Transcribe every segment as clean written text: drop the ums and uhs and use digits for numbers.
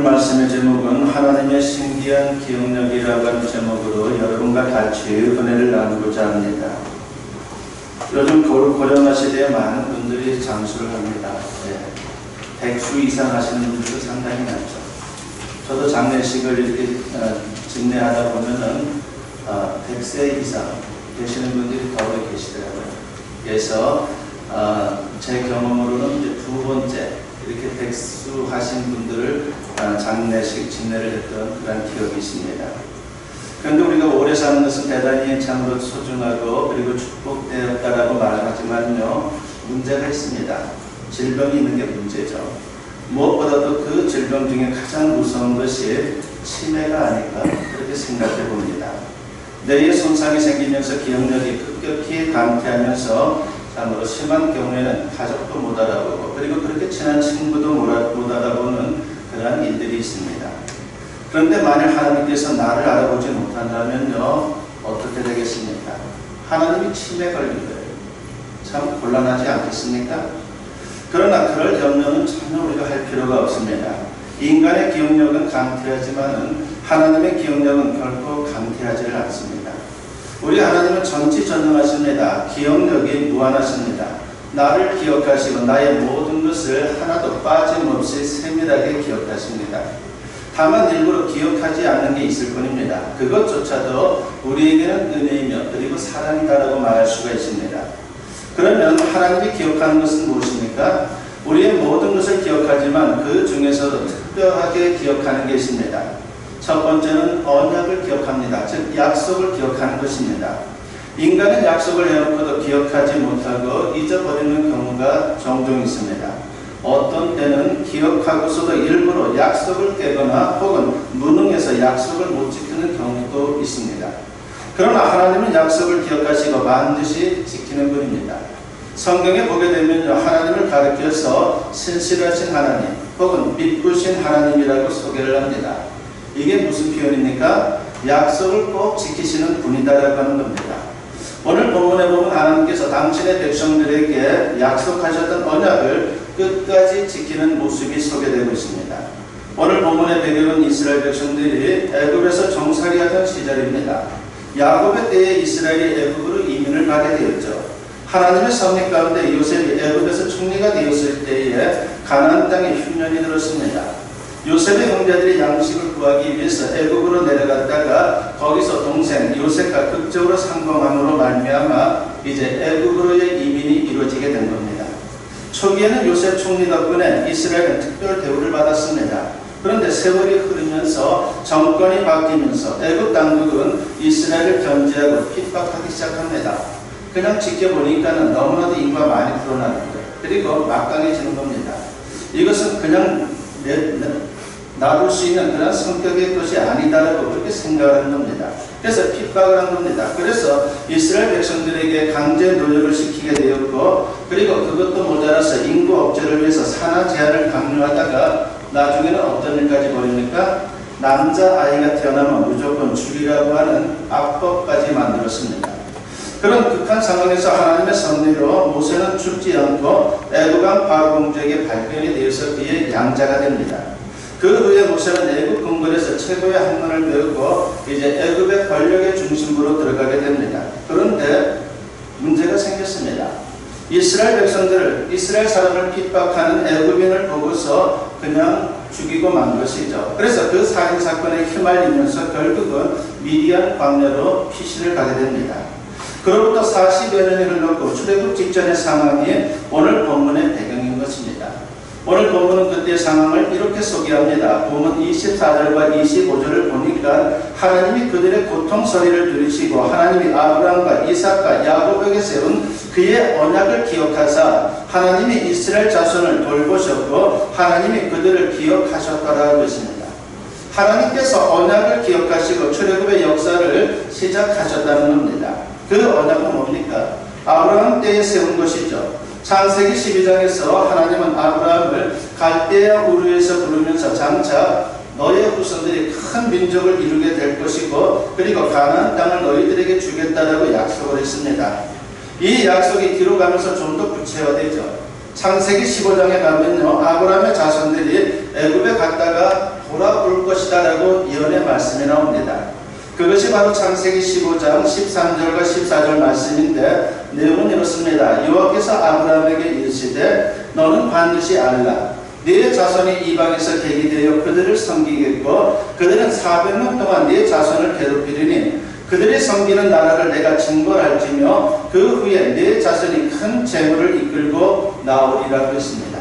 오늘 말씀의 제목은 하나님의 신기한 기억력이라고 하는 제목으로 여러분과 같이 은혜를 나누고자 합니다. 요즘 고령화 시대에 많은 분들이 장수를 합니다. 100수 이상 하시는 분들도 상당히 많죠. 저도 장례식을 이렇게 집례하다 보면은 100세 이상 되시는 분들이 더러 계시더라고요. 그래서 제 경험으로는 이제 두 번째 이렇게 백수 하신 분들을 장례식 집례를 했던 그런 기억이 있습니다. 그런데 우리가 오래 사는 것은 대단히 참으로 소중하고 그리고 축복되었다라고 말하지만요, 문제가 있습니다. 질병이 있는 게 문제죠. 무엇보다도 그 질병 중에 가장 무서운 것이 치매가 아닐까 그렇게 생각해 봅니다. 뇌에 손상이 생기면서 기억력이 급격히 감퇴하면서 참으로 심한 경우에는 가족도 못 알아보고 그리고 그렇게 친한 친구도 못 알아보는 그러한 일들이 있습니다. 그런데 만약 하나님께서 나를 알아보지 못한다면요, 어떻게 되겠습니까? 하나님이 치매 걸린 거예요. 참 곤란하지 않겠습니까? 그러나 그럴 염려는 전혀 우리가 할 필요가 없습니다. 인간의 기억력은 강퇴하지만은 하나님의 기억력은 결코 강퇴하지를 않습니다. 우리 하나님은 전지전능하십니다. 기억력이 무한하십니다. 나를 기억하시고 나의 모든 것을 하나도 빠짐없이 세밀하게 기억하십니다. 다만 일부러 기억하지 않는 게 있을 뿐입니다. 그것조차도 우리에게는 은혜이며 그리고 사랑이다라고 말할 수가 있습니다. 그러면 하나님이 기억하는 것은 무엇입니까? 우리의 모든 것을 기억하지만 그 중에서도 특별하게 기억하는 게 있습니다. 첫 번째는 언약을 기억합니다. 즉 약속을 기억하는 것입니다. 인간은 약속을 해놓고도 기억하지 못하고 잊어버리는 경우가 종종 있습니다. 어떤 때는 기억하고서도 일부러 약속을 깨거나 혹은 무능해서 약속을 못 지키는 경우도 있습니다. 그러나 하나님은 약속을 기억하시고 반드시 지키는 분입니다. 성경에 보게 되면요, 하나님을 가리켜서 신실하신 하나님 혹은 믿으신 하나님이라고 소개를 합니다. 이게 무슨 표현입니까? 약속을 꼭 지키시는 분이다라고 하는 겁니다. 오늘 본문에 보면 하나님께서 당신의 백성들에게 약속하셨던 언약을 끝까지 지키는 모습이 소개되고 있습니다. 오늘 본문의 배경은 이스라엘 백성들이 애굽에서 종살이하던 시절입니다. 야곱의 때에 이스라엘이 애굽으로 이민을 가게 되었죠. 하나님의 섭리 가운데 요셉이 애굽에서 총리가 되었을 때에 가나안 땅에 흉년이 들었습니다. 요셉의 형제들이 양식을 구하기 위해서 애굽으로 내려갔다가 거기서 동생 요셉과 극적으로 상봉함으로 말미암아 이제 애굽으로의 이민이 이루어지게 된 겁니다. 초기에는 요셉 총리 덕분에 이스라엘은 특별 대우를 받았습니다. 그런데 세월이 흐르면서 정권이 바뀌면서 애굽 당국은 이스라엘을 견제하고 핍박하기 시작합니다. 그냥 지켜보니까는 너무나도 인구가 많이 불어나는 거예요. 그리고 막강해지는 겁니다. 이것은 그냥 놔둘 수 있는 그런 성격의 것이 아니다라고 그렇게 생각하는 겁니다. 그래서 핍박을 한 겁니다. 그래서 이스라엘 백성들에게 강제 노역을 시키게 되었고 그리고 그것도 모자라서 인구 억제를 위해서 산하 제한을 강요하다가 나중에는 어떤 일까지 벌입니까? 남자아이가 태어나면 무조건 죽이라고 하는 악법까지 만들었습니다. 그런 극한 상황에서 하나님의 섭리로 모세는 죽지 않고 애굽왕 바로 공주에게 발견이 되어서 그의 양자가 됩니다. 그 후에 모세는 애굽 궁궐에서 최고의 학문을 배우고 이제 애굽의 권력의 중심부로 들어가게 됩니다. 그런데 문제가 생겼습니다. 이스라엘 백성들을, 이스라엘 사람을 핍박하는 애굽인을 보고서 그냥 죽이고 만 것이죠. 그래서 그 살인사건에 휘말리면서 결국은 미디안 광야로 피신을 가게 됩니다. 그로부터 40여 년이 흘렀고 출애굽 직전의 상황이 오늘 본문의 배경인 것입니다. 오늘 본문은 그때의 상황을 이렇게 소개합니다. 본문 24절과 25절을 보니까 하나님이 그들의 고통 소리를 들으시고 하나님이 아브라함과 이삭과 야곱에게 세운 그의 언약을 기억하사 하나님이 이스라엘 자손을 돌보셨고 하나님이 그들을 기억하셨다라고 했습니다. 하나님께서 언약을 기억하시고 출애굽의 역사를 시작하셨다는 겁니다. 그 언약은 뭡니까? 아브라함 때에 세운 것이죠. 창세기 12장에서 하나님은 아브라함을 갈대아 우르에서 부르면서 장차 너의 후손들이 큰 민족을 이루게 될 것이고 그리고 가나안 땅을 너희들에게 주겠다라고 약속을 했습니다. 이 약속이 뒤로 가면서 좀 더 구체화되죠. 창세기 15장에 가면요, 아브라함의 자손들이 애굽에 갔다가 돌아올 것이다 라고 예언의 말씀이 나옵니다. 그것이 바로 창세기 15장 13절과 14절 말씀인데 내용은 이렇습니다. 여호와께서 아브라함에게 이르시되 너는 반드시 알라. 네 자손이 이방에서 계기되어 그들을 섬기겠고 그들은 400년 동안 네 자손을 괴롭히리니 그들이 섬기는 나라를 내가 징벌할지며 그 후에 네 자손이 큰 재물을 이끌고 나오리라고 했습니다.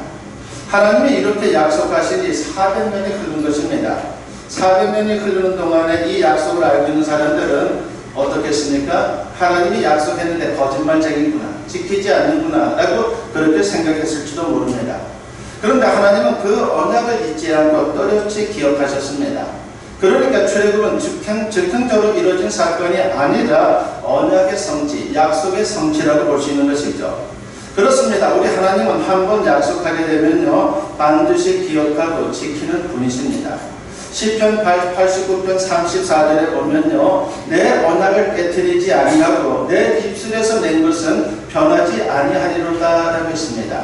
하나님이 이렇게 약속하신 지 400년이 흐른 것입니다. 400년이 흐르는 동안에 이 약속을 알고 있는 사람들은 어떻겠습니까? 하나님이 약속했는데 거짓말쟁이구나, 지키지 않는구나 라고 그렇게 생각했을지도 모릅니다. 그런데 하나님은 그 언약을 잊지 않고 또렷이 기억하셨습니다. 그러니까 출애굽은 즉흥적으로 이루어진 사건이 아니라 언약의 성취, 약속의 성취라고 볼 수 있는 것이죠. 그렇습니다. 우리 하나님은 한번 약속하게 되면요 반드시 기억하고 지키는 분이십니다. 시편 89편 34절에 보면요 내 언약을 깨트리지 아니하고 내 입술에서 낸 것은 변하지 아니하리로다 라고 했습니다.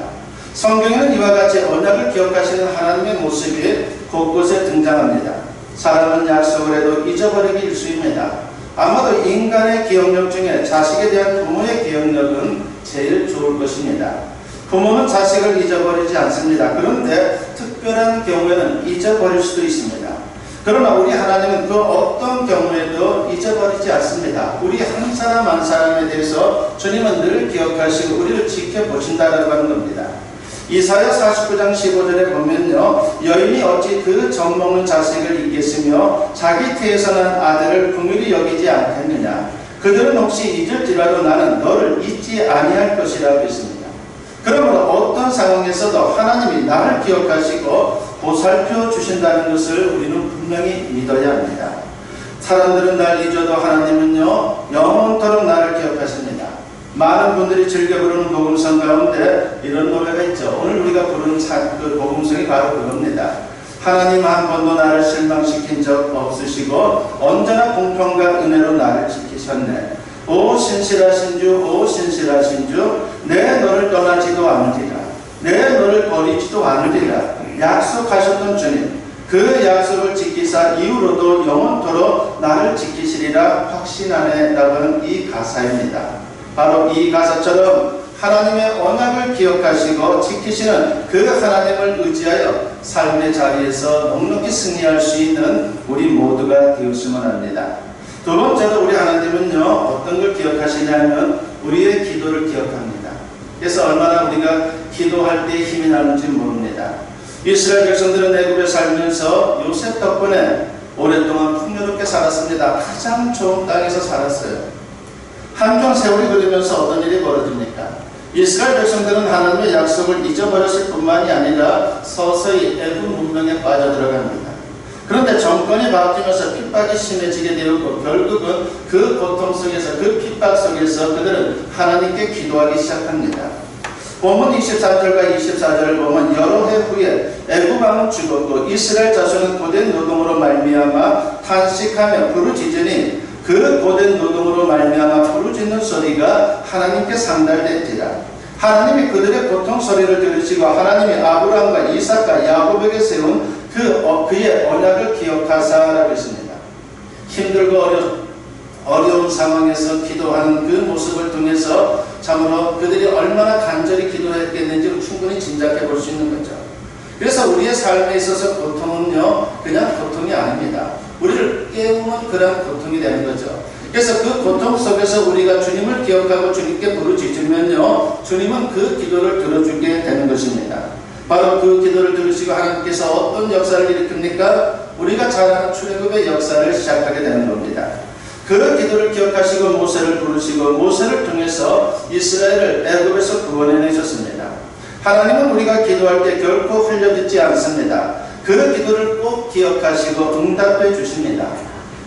성경에는 이와 같이 언약을 기억하시는 하나님의 모습이 곳곳에 등장합니다. 사람은 약속을 해도 잊어버리기 일쑤입니다. 아마도 인간의 기억력 중에 자식에 대한 부모의 기억력은 제일 좋을 것입니다. 부모는 자식을 잊어버리지 않습니다. 그런데 특별한 경우에는 잊어버릴 수도 있습니다. 그러나 우리 하나님은 그 어떤 경우에도 잊어버리지 않습니다. 우리 한 사람 한 사람에 대해서 주님은 늘 기억하시고 우리를 지켜보신다라고 하는 겁니다. 이사야 49장 15절에 보면요 여인이 어찌 그 젖먹는 자식을 잊겠으며 자기 태에서 난 아들을 긍휼히 여기지 않겠느냐. 그들은 혹시 잊을지라도 나는 너를 잊지 아니할 것이라고 했습니다. 그러므로 어떤 상황에서도 하나님이 나를 기억하시고 보살펴 주신다는 것을 우리는 분명히 믿어야 합니다. 사람들은 날 잊어도 하나님은요 영원토록 나를 기억하십니다. 많은 분들이 즐겨 부르는 복음성 가운데 이런 노래가 있죠. 오늘 우리가 부르는 그 복음성이 바로 그겁니다. 하나님 한 번도 나를 실망시킨 적 없으시고 언제나 공평과 은혜로 나를 지키셨네. 오 신실하신 주, 오 신실하신 주, 내 너를 떠나지도 않으리라. 내 너를 버리지도 않으리라. 약속하셨던 주님, 그 약속을 지키사 이후로도 영원토록 나를 지키시리라 확신하네 라고 하는 이 가사입니다. 바로 이 가사처럼 하나님의 언약을 기억하시고 지키시는 그 하나님을 의지하여 삶의 자리에서 넉넉히 승리할 수 있는 우리 모두가 되었으면 합니다. 두 번째로 우리 하나님은요 어떤 걸 기억하시냐면 우리의 기도를 기억합니다. 그래서 얼마나 우리가 기도할 때 힘이 나는지 모릅니다. 이스라엘 백성들은 애굽에 살면서 요셉 덕분에 오랫동안 풍요롭게 살았습니다. 가장 좋은 땅에서 살았어요. 한평 세월이 흐르면서 어떤 일이 벌어집니까? 이스라엘 백성들은 하나님의 약속을 잊어버렸을 뿐만이 아니라 서서히 애굽 문명에 빠져들어갑니다. 그런데 정권이 바뀌면서 핍박이 심해지게 되었고 결국은 그 고통 속에서 그 핍박 속에서 그들은 하나님께 기도하기 시작합니다. 본문 23절과 24절을 보면 여러 해 후에 애굽 왕은 죽었고 이스라엘 자손은 고된 노동으로 말미암아 탄식하며 부르짖으니 그 고된 노동으로 말미암아 부르짖는 소리가 하나님께 상달됐지라. 하나님이 그들의 고통 소리를 들으시고 하나님이 아브라함과 이삭과 야곱에게 세운 그의 언약을 기억하사라고 했습니다. 힘들고 어려운 상황에서 기도하는 그 모습을 통해서 참으로 그들이 얼마나 간절히 기도했겠는지 충분히 짐작해 볼 수 있는 거죠. 그래서 우리의 삶에 있어서 고통은요 그냥 고통이 아닙니다. 우리를 깨우는 그런 고통이 되는 거죠. 그래서 그 고통 속에서 우리가 주님을 기억하고 주님께 부르짖으면요 주님은 그 기도를 들어주게 되는 것입니다. 바로 그 기도를 들으시고 하나님께서 어떤 역사를 일으킵니까? 우리가 잘 아는 출애굽의 역사를 시작하게 되는 겁니다. 그 기도를 기억하시고 모세를 부르시고 모세를 통해서 이스라엘을 애굽에서 구원해내셨습니다. 하나님은 우리가 기도할 때 결코 흘려듣지 않습니다. 그 기도를 꼭 기억하시고 응답해 주십니다.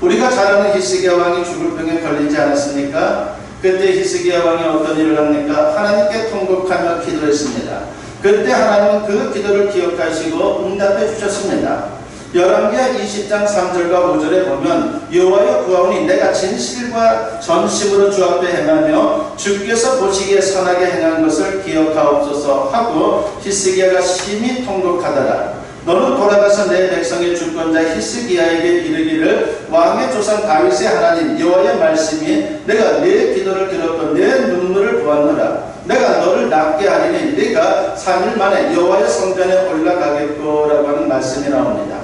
우리가 잘 아는 히스기야 왕이 죽을 병에 걸리지 않았습니까? 그때 히스기야 왕이 어떤 일을 합니까? 하나님께 통곡하며 기도했습니다. 그때 하나님은 그 기도를 기억하시고 응답해 주셨습니다. 열왕기하 20장 3절과 5절에 보면 여호와여 구하오니 내가 진실과 전심으로 주 앞에 행하며 주께서 보시기에 선하게 행한 것을 기억하옵소서. 기억하옵소서 하고 히스기야가 심히 통곡하더라. 너는 돌아가서 내 백성의 주권자 히스기야에게 이르기를 왕의 조상 다윗의 하나님 여호와의 말씀이 내가 내 기도를 들었고 내 눈물을 보았노라. 내가 너를 낫게 하리니 네가 3일 만에 여호와의 성전에 올라가겠고라고 하는 말씀이 나옵니다.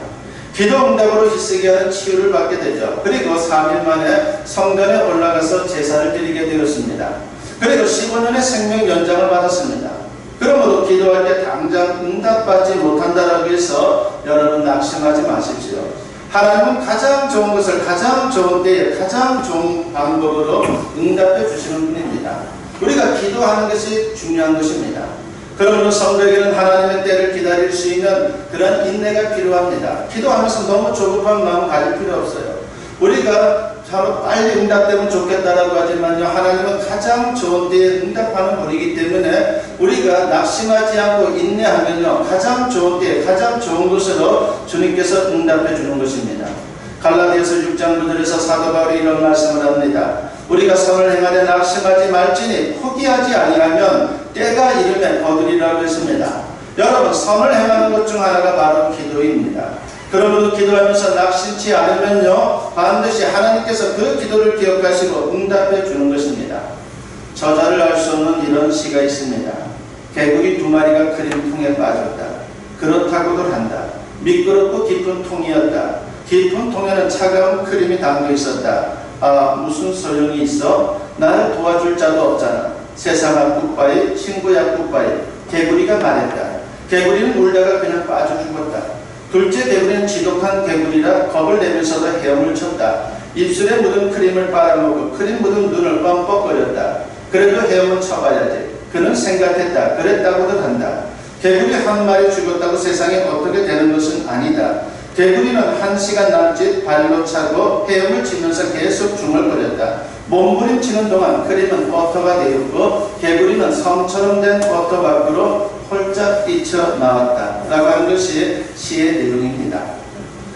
기도 응답으로 히스기야는 치유를 받게 되죠. 그리고 3일 만에 성전에 올라가서 제사를 드리게 되었습니다. 그리고 15년의 생명 연장을 받았습니다. 그러므로 기도할 때 당장 응답받지 못한다라고 해서 여러분 낙심하지 마십시오. 하나님은 가장 좋은 것을 가장 좋은 때에 가장 좋은 방법으로 응답해 주시는 분입니다. 우리가 기도하는 것이 중요한 것입니다. 그러므로 성도에게는 하나님의 때를 기다릴 수 있는 그런 인내가 필요합니다. 기도하면서 너무 조급한 마음 가질 필요 없어요. 우리가 참 빨리 응답되면 좋겠다라고 하지만요, 하나님은 가장 좋은 때에 응답하는 분이기 때문에 우리가 낙심하지 않고 인내하면요, 가장 좋은 때에 가장 좋은 것으로 주님께서 응답해 주는 것입니다. 갈라디아서 6장 9절에서 사도 바울이 이런 말씀을 합니다. 우리가 선을 행하되 낙심하지 말지니 포기하지 아니하면 때가 이르면 거두리라고 했습니다. 여러분, 선을 행하는 것 중 하나가 바로 기도입니다. 그러므로 기도하면서 낙심치 않으면요, 반드시 하나님께서 그 기도를 기억하시고 응답해 주는 것입니다. 저자를 알 수 없는 이런 시가 있습니다. 개구리 2마리가 크림통에 빠졌다. 그렇다고도 한다. 미끄럽고 깊은 통이었다. 깊은 통에는 차가운 크림이 담겨 있었다. 아, 무슨 소용이 있어? 나를 도와줄 자도 없잖아. 세상 앞국바위, 친구 약국바위. 개구리가 말했다. 개구리는 울다가 그냥 빠져 죽었다. 둘째 개구리는 지독한 개구리라 겁을 내면서도 헤엄을 쳤다. 입술에 묻은 크림을 빨아먹고 크림 묻은 눈을 뻔뻔거렸다. 그래도 헤엄은 쳐봐야지. 그는 생각했다. 그랬다고도 한다. 개구리 한 마리 죽었다고 세상에 어떻게 되는 것은 아니다. 개구리는 1시간 남짓 발로 차고 헤엄을 치면서 계속 중얼거렸다. 몸부림치는 동안 크림은 버터가 되었고 개구리는 성처럼 된 버터 밖으로 홀짝 뛰쳐나왔다 라고 하는 것이 시의 내용입니다.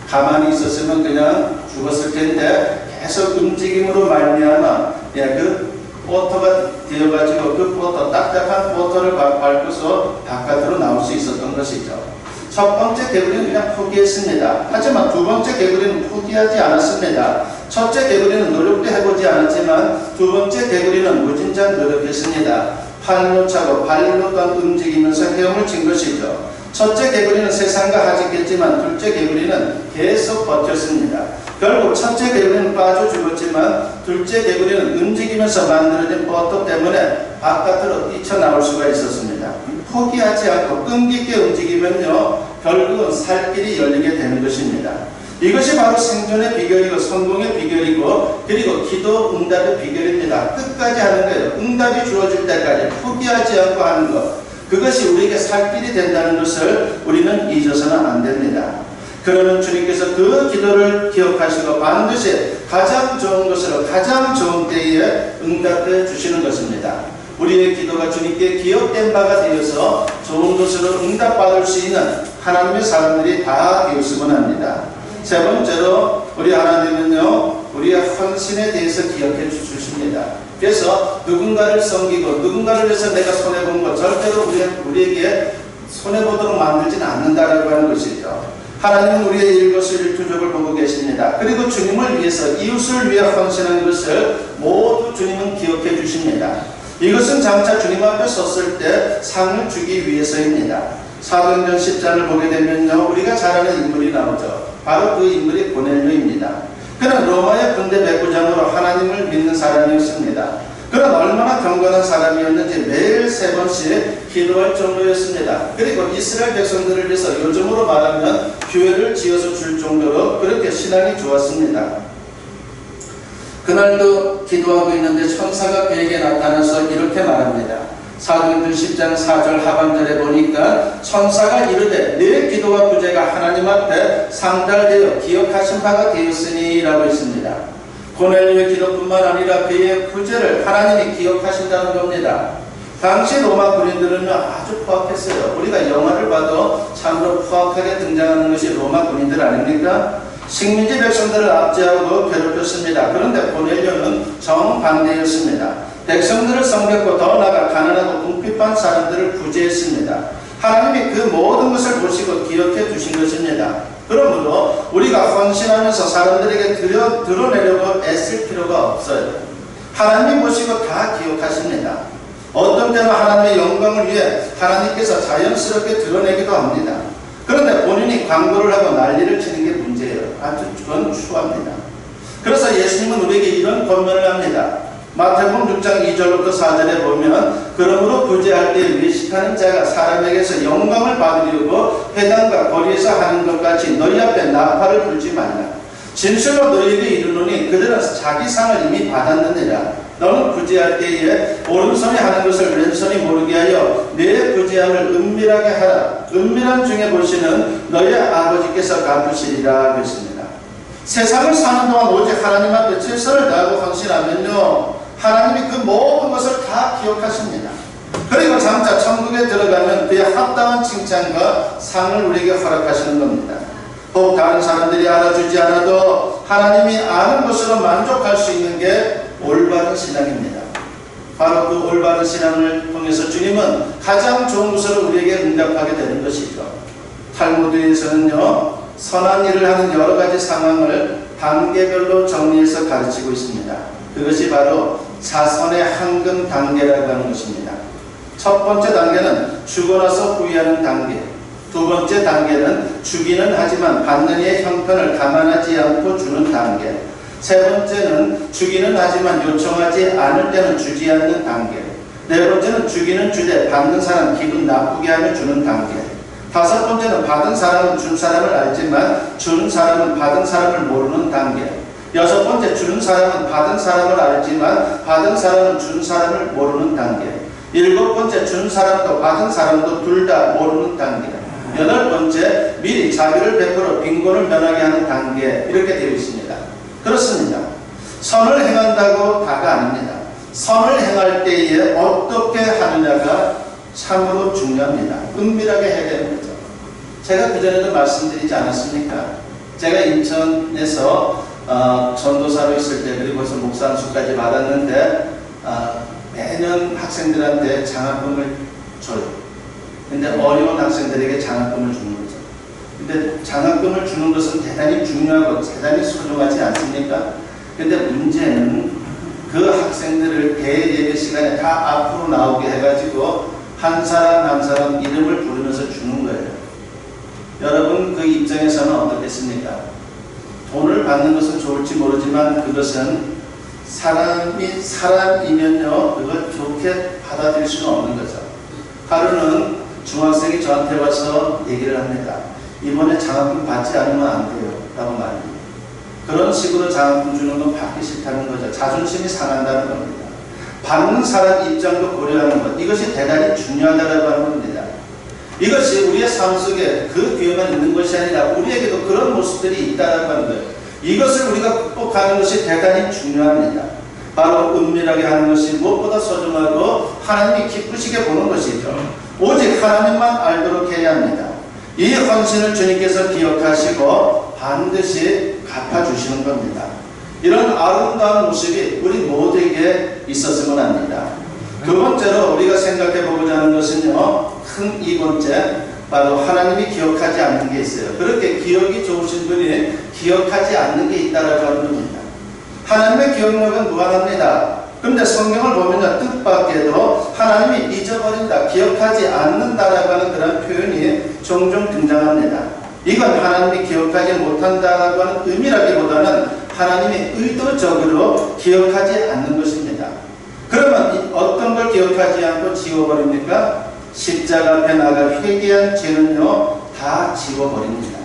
가만히 있었으면 그냥 죽었을 텐데 계속 움직임으로 말미암아 그 버터가 되어가지고 그 버터, 딱딱한 버터를 밟고서 바깥으로 나올 수 있었던 것이죠. 첫 번째 개구리는 그냥 포기했습니다. 하지만 두 번째 개구리는 포기하지 않았습니다. 첫째 개구리는 노력도 해보지 않았지만 두 번째 개구리는 무진장 노력했습니다. 팔로 차고 발로 또한 움직이면서 헤엄을 친 것이죠. 첫째 개구리는 세상과 하직했지만 둘째 개구리는 계속 버텼습니다. 결국 첫째 개구리는 빠져 죽었지만 둘째 개구리는 움직이면서 만들어진 버터 때문에 바깥으로 뛰쳐나올 수가 있었습니다. 포기하지 않고 끈기 있게 움직이면요, 결국은 살 길이 열리게 되는 것입니다. 이것이 바로 생존의 비결이고 성공의 비결이고 그리고 기도 응답의 비결입니다. 끝까지 하는 거예요. 응답이 주어질 때까지 포기하지 않고 하는 것, 그것이 우리에게 살 길이 된다는 것을 우리는 잊어서는 안 됩니다. 그러면 주님께서 그 기도를 기억하시고 반드시 가장 좋은 것으로 가장 좋은 때에 응답해 주시는 것입니다. 우리의 기도가 주님께 기억된 바가 되어서 좋은 것으로 응답받을 수 있는 하나님의 사람들이 다 되었으면 합니다. 세 번째로 우리 하나님은요, 우리의 헌신에 대해서 기억해 주십니다. 그래서 누군가를 섬기고 누군가를 위해서 내가 손해본 것 절대로 우리에게 손해보도록 만들지는 않는다라고 하는 것이죠. 하나님은 우리의 일거수일투족을 보고 계십니다. 그리고 주님을 위해서 이웃을 위해 헌신한 것을 모두 주님은 기억해 주십니다. 이것은 장차 주님 앞에 섰을 때 상을 주기 위해서입니다. 사도행전 10장을 보게 되면요, 우리가 잘 아는 인물이 나오죠. 바로 그 인물이 고넬료입니다. 그는 로마의 군대 백부장으로 하나님을 믿는 사람이었습니다. 그는 얼마나 경건한 사람이었는지 매일 3번씩 기도할 정도였습니다. 그리고 이스라엘 백성들을 위해서 요즘으로 말하면 교회를 지어서 줄 정도로 그렇게 신앙이 좋았습니다. 그날도 기도하고 있는데 천사가 그에게 나타나서 이렇게 말합니다. 사도행전 10장 4절 하반절에 보니까 천사가 이르되 내 기도와 구제가 하나님 앞에 상달되어 기억하신 바가 되었으니 라고 했습니다. 고넬료의 기도뿐만 아니라 그의 구제를 하나님이 기억하신다는 겁니다. 당시 로마 군인들은 아주 포악했어요. 우리가 영화를 봐도 참으로 포악하게 등장하는 것이 로마 군인들 아닙니까? 식민지 백성들을 압제하고 괴롭혔습니다. 그런데 고넬료는 정반대였습니다. 백성들을 섬겼고 더 나아가 가난하고 궁핍한 사람들을 구제했습니다. 하나님이 그 모든 것을 보시고 기억해 두신 것입니다. 그러므로 우리가 헌신하면서 사람들에게 드러내려고 애쓸 필요가 없어요. 하나님이 보시고 다 기억하십니다. 어떤 때는 하나님의 영광을 위해 하나님께서 자연스럽게 드러내기도 합니다. 그런데 본인이 광고를 하고 난리를 치는 게 문제예요. 아주 그건 추합니다. 그래서 예수님은 우리에게 이런 권면을 합니다. 마태복음 6장 2절부터 4절에 보면 그러므로 구제할 때 외식하는 자가 사람에게서 영광을 받으려고 회당과 거리에서 하는 것 같이 너희 앞에 나팔을 불지 말라. 진실로 너희에게 이르노니 그들은 자기 상을 이미 받았느니라. 너는 구제할 때에 오른손이 하는 것을 왼손이 모르게 하여 내 구제함을 은밀하게 하라. 은밀한 중에 보시는 너희 아버지께서 갚으시리라 그랬습니다. 세상을 사는 동안 오직 하나님 앞에 최선을 다하고 헌신하면요, 하나님이 그 모든 것을 다 기억하십니다. 그리고 장차 천국에 들어가면 그의 합당한 칭찬과 상을 우리에게 허락하시는 겁니다. 혹 다른 사람들이 알아주지 않아도 하나님이 아는 것으로 만족할 수 있는 게 올바른 신앙입니다. 바로 그 올바른 신앙을 통해서 주님은 가장 좋은 것으로 우리에게 응답하게 되는 것이죠. 탈무드에서는요, 선한 일을 하는 여러 가지 상황을 단계별로 정리해서 가르치고 있습니다. 그것이 바로 자선의 황금 단계라고 하는 것입니다. 첫 번째 단계는 주고 나서 후회하는 단계. 두 번째 단계는 주기는 하지만 받는 이의 형편을 감안하지 않고 주는 단계. 세 번째는 주기는 하지만 요청하지 않을 때는 주지 않는 단계. 네 번째는 주기는 주되 받는 사람 기분 나쁘게 하며 주는 단계. 다섯 번째는 받은 사람은 준 사람을 알지만 준 사람은 받은 사람을 모르는 단계. 여섯 번째, 주는 사람은 받은 사람을 알지만 받은 사람은 준 사람을 모르는 단계. 일곱 번째, 준 사람도 받은 사람도 둘 다 모르는 단계. 여덟 번째, 미리 자비를 베풀어 빈곤을 면하게 하는 단계. 이렇게 되어 있습니다. 그렇습니다. 선을 행한다고 다가 아닙니다. 선을 행할 때에 어떻게 하느냐가 참으로 중요합니다. 은밀하게 해야 되는 거죠. 제가 그전에도 말씀드리지 않았습니까? 제가 인천에서 전도사로 있을 때, 그리고 거기서 목사 안수까지 받았는데 매년 학생들한테 장학금을 줘요. 근데 어려운 학생들에게 장학금을 주는 거죠. 근데 장학금을 주는 것은 대단히 중요하고 대단히 소중하지 않습니까? 근데 문제는 그 학생들을 대예배 시간에 다 앞으로 나오게 해가지고 한 사람 한 사람 이름을 부르면서 주는 거예요. 여러분, 그 입장에서는 어떻겠습니까? 돈을 받는 것은 좋을지 모르지만 그것은 사람이면요, 그걸 좋게 받아들일 수는 없는 거죠. 하루는 중학생이 저한테 와서 얘기를 합니다. 이번에 장학금 받지 않으면 안 돼요 라고 말합니다. 그런 식으로 장학금 주는 건 받기 싫다는 거죠. 자존심이 상한다는 겁니다. 받는 사람 입장도 고려하는 것, 이것이 대단히 중요하다고 하는 겁니다. 이것이 우리의 삶 속에 그 뒤에만 있는 것이 아니라 우리에게도 그런 모습들이 있다는 거예요. 이것을 우리가 극복하는 것이 대단히 중요합니다. 바로 은밀하게 하는 것이 무엇보다 소중하고 하나님이 기쁘시게 보는 것이죠. 오직 하나님만 알도록 해야 합니다. 이 헌신을 주님께서 기억하시고 반드시 갚아주시는 겁니다. 이런 아름다운 모습이 우리 모두에게 있었으면 합니다. 두 번째로 우리가 생각해 보고자 하는 것은요, 큰 이 번째, 바로 하나님이 기억하지 않는 게 있어요. 그렇게 기억이 좋으신 분이 기억하지 않는 게 있다라고 하는 겁니다. 하나님의 기억력은 무한합니다. 그런데 성경을 보면요, 뜻밖에도 하나님이 잊어버린다, 기억하지 않는다라고 하는 그런 표현이 종종 등장합니다. 이건 하나님이 기억하지 못한다라고 하는 의미라기보다는 하나님이 의도적으로 기억하지 않는 것입니다. 그러면 어떤 걸 기억하지 않고 지워버립니까? 십자가 앞에 나가 회개한 죄는요, 다 지워버립니다.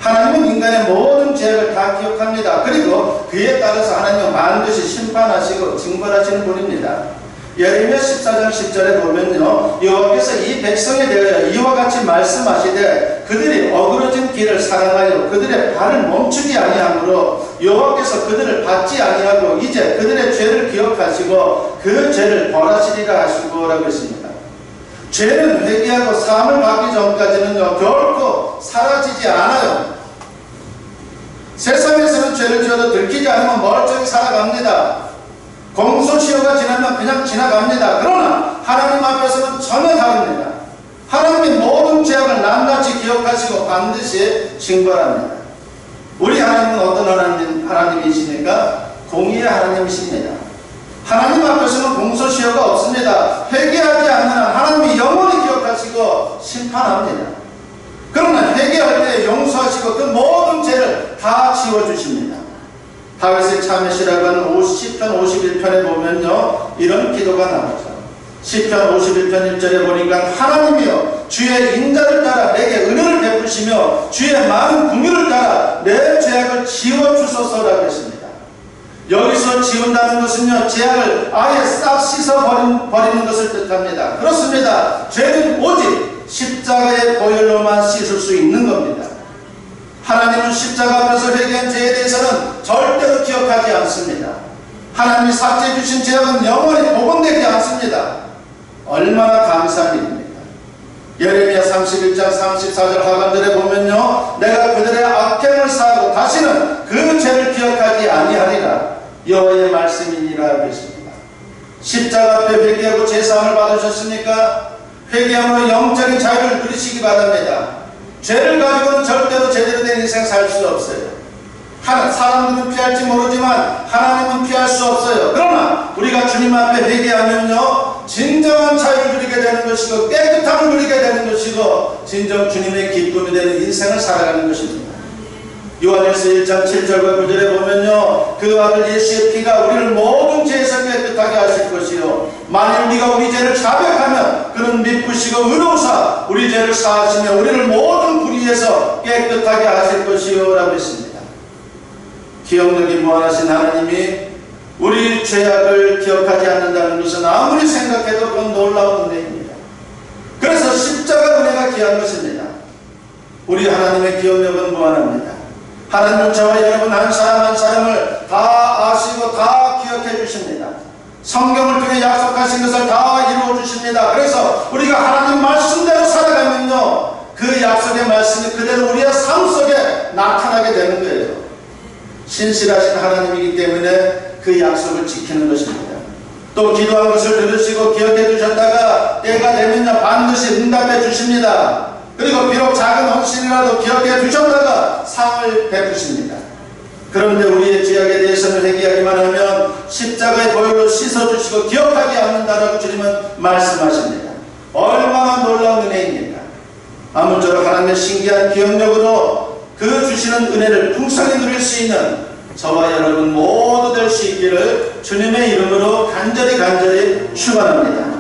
하나님은 인간의 모든 죄를 다 기억합니다. 그리고 그에 따라서 하나님은 반드시 심판하시고 징벌하시는 분입니다. 예레미야 14장 10절에 보면요, 여호와께서 이 백성에 대하여 이와 같이 말씀하시되 그들이 어그러진 길을 사랑하여 그들의 발을 멈추지 아니하므로 여호와께서 그들을 받지 아니하고 이제 그들의 죄를 기억하시고 그 죄를 벌하시리라 하시고 라고 했습니다. 죄는 회개하고 사함을 받기 전까지는요, 결코 사라지지 않아요. 세상에서는 죄를 지어도 들키지 않으면 멀쩡히 살아갑니다. 공소시효가 지나면 그냥 지나갑니다. 그러나 하나님 앞에서는 전혀 다릅니다. 하나님이 모든 죄악을 낱낱이 기억하시고 반드시 징벌합니다. 우리 하나님은 어떤 하나님이십니까? 공의의 하나님이십니다. 하나님 앞에서는 공소시효가 없습니다. 회개하지 않는 한 하나님이 영원히 기억하시고 심판합니다. 그러나 회개할 때 용서하시고 그 모든 죄를 다 지워주십니다. 다윗의 참회시라고 하는 시편 51편에 보면요, 이런 기도가 나오죠. 시편 51편 1절에 보니까 하나님이여 주의 인자를 따라 내게 은혜를 베푸시며 주의 많은 긍휼을 따라 내 죄악을 지워주소서라고 했습니다. 여기서 지운다는 것은요, 죄악을 아예 싹 씻어버리는 것을 뜻합니다. 그렇습니다. 죄는 오직 십자가의 보혈로만 씻을 수 있는 겁니다. 하나님은 십자가 앞에서 회개한 죄에 대해서는 절대로 기억하지 않습니다. 하나님이 삭제해 주신 죄악은 영원히 복원되지 않습니다. 얼마나 감사한 일입니까? 예레미야 31장 34절 하반절에 보면요, 내가 그들의 악행을 사하고 다시는 그 죄를 기억하지 아니하리라 여호와의 말씀이니라 했습니다. 십자가 앞에 회개하고 제사함을 받으셨습니까? 회개함으로 영적인 자유를 누리시기 바랍니다. 죄를 가지고는 절대로 제대로 된 인생 살 수 없어요. 사람들은 피할지 모르지만 하나님은 피할 수 없어요. 그러나 우리가 주님 앞에 회개하면요, 진정한 자유를 누리게 되는 것이고 깨끗함을 누리게 되는 것이고 진정 주님의 기쁨이 되는 인생을 살아가는 것입니다. 요한일서 1장 7절과 9절에 보면요, 그 아들 예수의 피가 우리를 모든 죄에서 깨끗하게 하실 것이요 만일 우리가 우리 죄를 자백하면 그는 미쁘시고 의로우사 우리 죄를 사하시며 우리를 모든 불의에서 깨끗하게 하실 것이요 라고 했습니다. 기억력이 무한하신 하나님이 우리 죄악을 기억하지 않는다는 것은 아무리 생각해도 그건 놀라운 은혜입니다. 그래서 십자가 은혜가 귀한 것입니다. 우리 하나님의 기억력은 무한합니다. 하나님은 저와 여러분 한 사람 한 사람을 다 아시고 다 기억해 주십니다. 성경을 통해 약속하신 것을 다 이루어 주십니다. 그래서 우리가 하나님 말씀대로 살아가면요, 그 약속의 말씀이 그대로 우리의 삶 속에 나타나게 되는 거예요. 신실하신 하나님이기 때문에 그 약속을 지키는 것입니다. 또 기도한 것을 들으시고 기억해 주셨다가 때가 되면요 반드시 응답해 주십니다. 그리고 비록 작은 헌신이라도 기억해 주셨다가 상을 베푸십니다. 그런데 우리의 죄악에 대해서는 회개하기만 하면 십자가의 보혈로 씻어주시고 기억하지 않는다라고 주님은 말씀하십니다. 얼마나 놀라운 은혜입니까? 아무쪼록 하나님의 신기한 기억력으로 그 주시는 은혜를 풍성히 누릴 수 있는 저와 여러분 모두 될 수 있기를 주님의 이름으로 간절히 축원합니다.